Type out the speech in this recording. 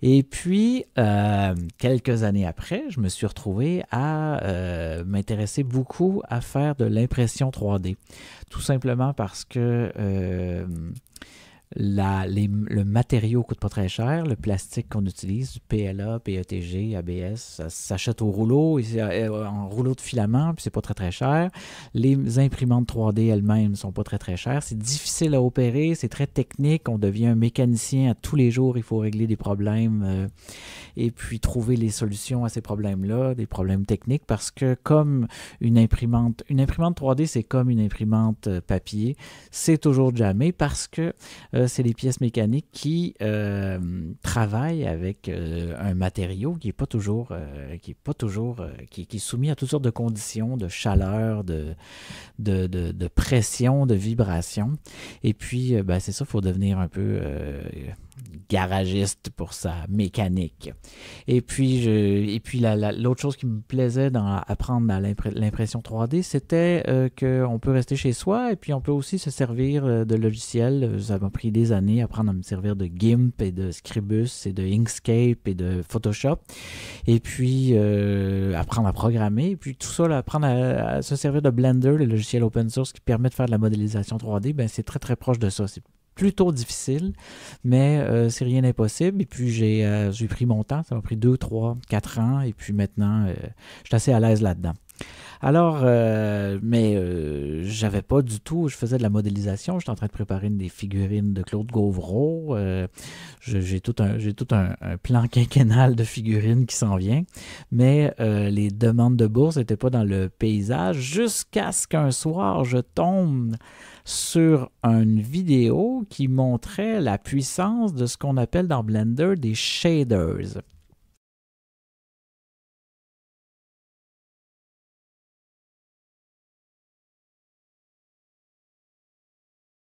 Et puis, quelques années après, je me suis retrouvé à m'intéresser beaucoup à faire de l'impression 3D. Tout simplement parce que le matériau coûte pas très cher. Le plastique qu'on utilise, du PLA, PETG, ABS, ça s'achète au rouleau, en rouleau de filament, puis c'est pas très très cher. Les imprimantes 3D elles-mêmes sont pas très très chères. C'est difficile à opérer, c'est très technique. On devient un mécanicien à tous les jours. Il faut régler des problèmes et puis trouver les solutions à ces problèmes-là, des problèmes techniques, parce que comme une imprimante 3D, c'est comme une imprimante papier, c'est toujours jamais parce que c'est les pièces mécaniques qui travaillent avec un matériau qui est qui est soumis à toutes sortes de conditions, de chaleur, de pression, de vibration. Et puis, ben, c'est ça, il faut devenir un peu garagiste pour sa mécanique. Et puis l'autre chose qui me plaisait dans apprendre dans l'impression 3D, c'était qu'on peut rester chez soi et puis on peut aussi se servir de logiciels. Ça m'a pris des années à apprendre à me servir de GIMP et de Scribus et de Inkscape et de Photoshop. Et puis apprendre à programmer. Et puis tout ça, là, apprendre à se servir de Blender, le logiciel open source qui permet de faire de la modélisation 3D, ben, c'est très très proche de ça. C'est plutôt difficile, mais c'est rien d'impossible. Et puis j'ai pris mon temps, ça m'a pris 2, 3, 4 ans, et puis maintenant, je suis assez à l'aise là-dedans. Alors, j'avais pas du tout, je faisais de la modélisation, j'étais en train de préparer des figurines de Claude Gauvreau, j'ai tout un plan quinquennal de figurines qui s'en vient, mais les demandes de bourse n'étaient pas dans le paysage jusqu'à ce qu'un soir, je tombe sur une vidéo qui montrait la puissance de ce qu'on appelle dans Blender des shaders.